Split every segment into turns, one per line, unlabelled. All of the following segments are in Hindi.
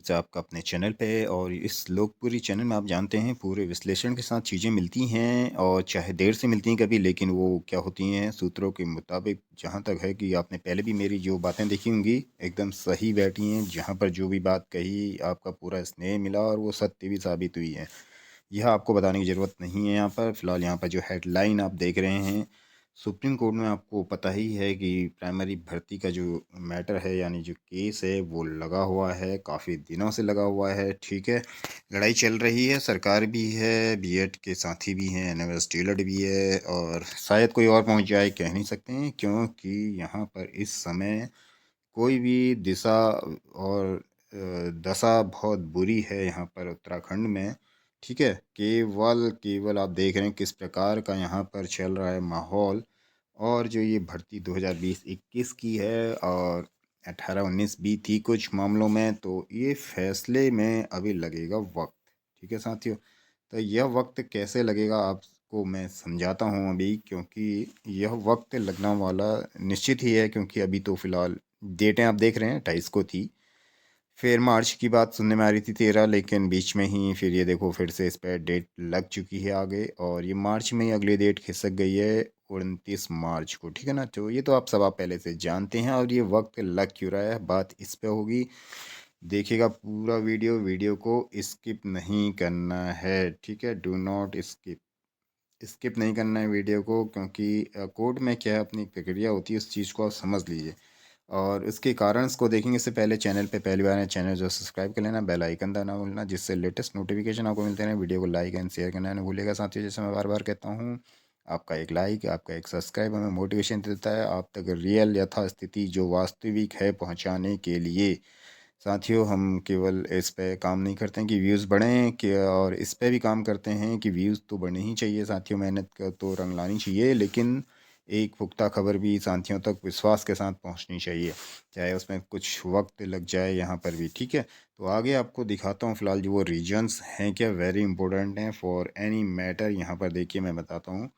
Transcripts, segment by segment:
से आपका अपने चैनल पे। और इस लोकप्रिय चैनल में आप जानते हैं पूरे विश्लेषण के साथ चीज़ें मिलती हैं, और चाहे देर से मिलती हैं कभी, लेकिन वो क्या होती हैं सूत्रों के मुताबिक। जहाँ तक है कि आपने पहले भी मेरी जो बातें देखी होंगी एकदम सही बैठी हैं। जहाँ पर जो भी बात कही आपका पूरा स्नेह मिला और वो सत्य भी साबित हुई है। यह आपको बताने की ज़रूरत नहीं है। यहाँ पर फ़िलहाल यहाँ पर जो हेडलाइन आप देख रहे हैं, सुप्रीम कोर्ट में आपको पता ही है कि प्राइमरी भर्ती का जो मैटर है यानी जो केस है वो लगा हुआ है, काफ़ी दिनों से लगा हुआ है। ठीक है, लड़ाई चल रही है, सरकार भी है, बीएड के साथी भी हैं, एनएमएस डीलर भी है, और शायद कोई और पहुंच जाए, कह नहीं सकते हैं, क्योंकि यहाँ पर इस समय कोई भी दिशा और दशा बहुत बुरी है यहाँ पर उत्तराखंड में। ठीक है, केवल केवल आप देख रहे हैं किस प्रकार का यहाँ पर चल रहा है माहौल। और जो ये भर्ती 2020-21 की है और 18-19 भी थी कुछ मामलों में, तो ये फैसले में अभी लगेगा वक्त। ठीक है साथियों, तो यह वक्त कैसे लगेगा आपको मैं समझाता हूँ अभी, क्योंकि यह वक्त लगना वाला निश्चित ही है। क्योंकि अभी तो फ़िलहाल डेटें आप देख रहे हैं 28 को थी, फिर मार्च की बात सुनने में आ रही थी 13, लेकिन बीच में ही फिर ये देखो फिर से इस पर डेट लग चुकी है आगे, और ये मार्च में ही अगली डेट खिसक गई है 29 मार्च को। ठीक है ना, तो ये तो आप पहले से जानते हैं। और ये वक्त लग क्यों रहा है, बात इस पे होगी। देखिएगा पूरा वीडियो, वीडियो को स्किप नहीं करना है। ठीक है, डू नॉट स्किप, स्किप नहीं करना है वीडियो को, क्योंकि कोर्ट में क्या है अपनी प्रक्रिया होती है, उस चीज़ को आप समझ लीजिए। और उसके कारण को देखेंगे इससे पहले चैनल पे पहली बार है, चैनल जो सब्सक्राइब कर लेना, बेल आइकन दबाना ना भूलना, जिससे लेटेस्ट नोटिफिकेशन आपको मिलते हैं। वीडियो को लाइक एंड शेयर करना नहीं भूलिएगा साथियों। जैसे मैं बार बार कहता हूँ, आपका एक लाइक, आपका एक सब्सक्राइब हमें मोटिवेशन देता है आप तक रियल यथास्थिति जो वास्तविक है पहुँचाने के लिए। साथियों, हम केवल इस पे काम नहीं करते हैं कि व्यूज़ बढ़ें, कि और इस पे भी काम करते हैं कि व्यूज़ तो बढ़ने ही चाहिए साथियों, मेहनत का तो रंग लानी चाहिए, लेकिन एक पुख्ता खबर भी साथियों तक विश्वास के साथ पहुंचनी चाहिए, चाहे उसमें कुछ वक्त लग जाए यहाँ पर भी। ठीक है, तो आगे आपको दिखाता हूँ फ़िलहाल जो वो रीजन्स हैं क्या वेरी इंपॉर्टेंट हैं फॉर एनी मैटर। यहाँ पर देखिए मैं बताता हूँ,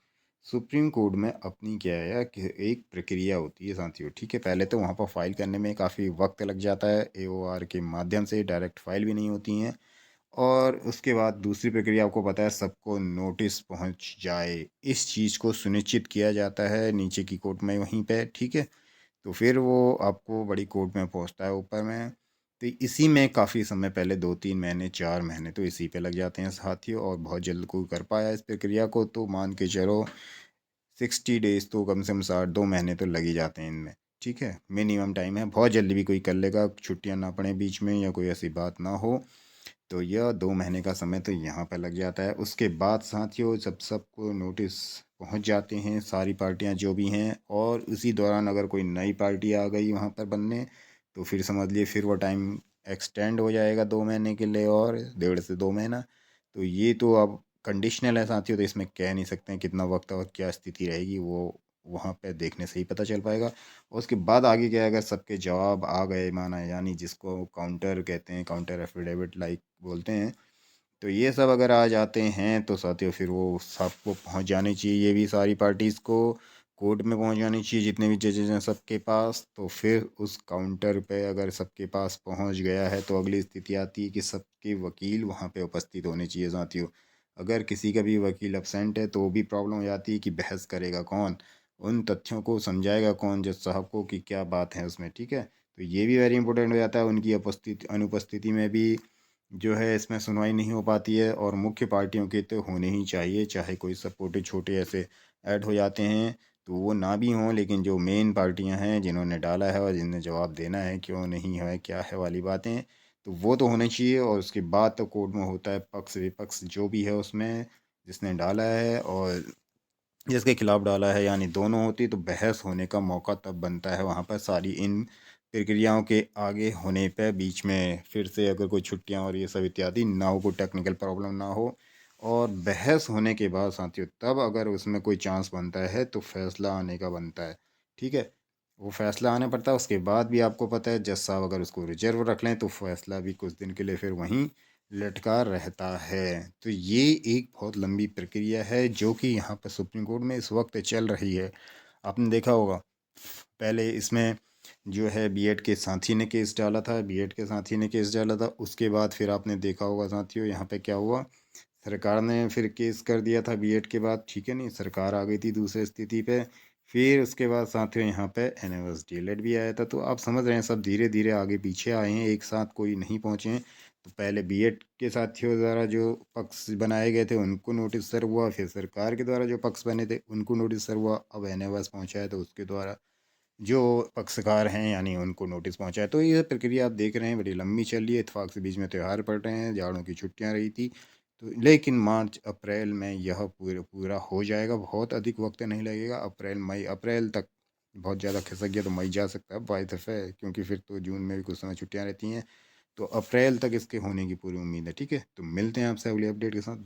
सुप्रीम कोर्ट में अपनी क्या है कि एक प्रक्रिया होती है साथियों। ठीक है, पहले तो वहाँ पर फाइल करने में काफ़ी वक्त लग जाता है, एओआर के माध्यम से डायरेक्ट फाइल भी नहीं होती हैं। और उसके बाद दूसरी प्रक्रिया आपको पता है, सबको नोटिस पहुंच जाए, इस चीज़ को सुनिश्चित किया जाता है नीचे की कोर्ट में वहीं पे। ठीक है, तो फिर वो आपको बड़ी कोर्ट में पहुंचता है ऊपर में। तो इसी में काफ़ी समय पहले 2-3 महीने 4 महीने तो इसी पे लग जाते हैं साथियों, और बहुत जल्द कोई कर पाया इस प्रक्रिया को तो मान के चलो 60 डेज तो कम से कम 2 महीने तो लग ही जाते हैं इनमें। ठीक है, मिनिमम टाइम है, बहुत जल्दी भी कोई कर लेगा, छुट्टियां ना पड़े बीच में या कोई ऐसी बात ना हो, तो यह 2 महीने का समय तो यहाँ पर लग जाता है। उसके बाद साथियों जब सबको नोटिस पहुँच जाते हैं सारी पार्टियाँ जो भी हैं, और उसी दौरान अगर कोई नई पार्टी आ गई वहाँ पर बनने, तो फिर समझ लिए फिर वो टाइम एक्सटेंड हो जाएगा 2 महीने के लिए, और 1.5 से 2 महीना। तो ये तो अब कंडीशनल है साथियों, तो इसमें कह नहीं सकते हैं कितना वक्त और क्या स्थिति रहेगी, वो वहाँ पे देखने से ही पता चल पाएगा। और उसके बाद आगे क्या है, अगर सबके जवाब आ गए माना, यानी जिसको काउंटर कहते हैं, काउंटर एफिडेविट लाइक बोलते हैं, तो ये सब अगर आ जाते हैं तो साथियों फिर वो सबको पहुंच जानी चाहिए, ये भी सारी पार्टीज़ को कोर्ट में पहुंच जानी चाहिए, जितने भी जजेज हैं सबके पास। तो फिर उस काउंटर पे अगर सबके पास पहुंच गया है तो अगली स्थिति आती है कि सबके वकील वहां पे उपस्थित होने चाहिए साथियों। अगर किसी का भी वकील एब्सेंट है तो वो भी प्रॉब्लम हो जाती है कि बहस करेगा कौन, उन तथ्यों को समझाएगा कौन जज साहब को कि क्या बात है उसमें। ठीक है, तो ये भी वेरी इंपॉर्टेंट हो जाता है, उनकी अनुपस्थिति में भी जो है इसमें सुनवाई नहीं हो पाती है। और मुख्य पार्टियों के तो होने ही चाहिए, चाहे कोई सपोर्टेड छोटे ऐसे ऐड हो जाते हैं तो वो ना भी हों, लेकिन जो मेन पार्टियां हैं जिन्होंने डाला है और जिन्हें जवाब देना है क्यों नहीं है क्या है वाली बातें, तो वो तो होने चाहिए। और उसके बाद तो कोर्ट में होता है पक्ष विपक्ष जो भी है उसमें, जिसने डाला है और जिसके खिलाफ डाला है, यानी दोनों होती तो बहस होने का मौका तब बनता है वहाँ पर सारी इन प्रक्रियाओं के आगे होने पे। बीच में फिर से अगर कोई छुट्टियां और ये सब इत्यादि ना हो, कोई टेक्निकल प्रॉब्लम ना हो, और बहस होने के बाद साथियों तब अगर उसमें कोई चांस बनता है तो फैसला आने का बनता है। ठीक है, वो फैसला आने पड़ता है। उसके बाद भी आपको पता है जज साहब अगर उसको रिजर्व रख लें तो फैसला भी कुछ दिन के लिए फिर वहीं लटका रहता है। तो ये एक बहुत लंबी प्रक्रिया है जो कि यहाँ पर सुप्रीम कोर्ट में इस वक्त चल रही है। आपने देखा होगा पहले इसमें जो है बीएड के साथी ने केस डाला था, बीएड के साथी ने केस डाला था। उसके बाद फिर आपने देखा होगा साथियों, यहाँ पे क्या हुआ, सरकार ने फिर केस कर दिया था बीएड के बाद, ठीक है नहीं, सरकार आ गई थी दूसरी स्थिति पे। फिर उसके बाद साथियों यहाँ पे एनएमएस डीएलएड भी आया था। तो आप समझ रहे हैं सब धीरे धीरे आगे पीछे आए हैं, एक साथ कोई नहीं पहुँचे हैं। तो पहले बीएड के साथियों द्वारा जो पक्ष बनाए गए थे उनको नोटिस सर्व हुआ, फिर सरकार के द्वारा जो पक्ष बने थे उनको नोटिस सर्व हुआ, अब एनएमएस पहुँचा है तो उसके द्वारा जो पक्षकार हैं यानी उनको नोटिस पहुंचा है। तो ये प्रक्रिया आप देख रहे हैं बड़ी लंबी चल रही है। इत्तेफाक से बीच में त्यौहार पड़ रहे हैं, जाड़ों की छुट्टियां रही थी, तो लेकिन मार्च अप्रैल में यह पूरा पूरा हो जाएगा। बहुत अधिक वक्त नहीं लगेगा, अप्रैल मई अप्रैल तक बहुत ज़्यादा खिसक गया तो मई जा सकता है बाई दफ़े, क्योंकि फिर तो जून में भी कुछ समय छुट्टियाँ रहती हैं। तो अप्रैल तक इसके होने की पूरी उम्मीद है। ठीक है, तो मिलते हैं आपसे अगले अपडेट के साथ।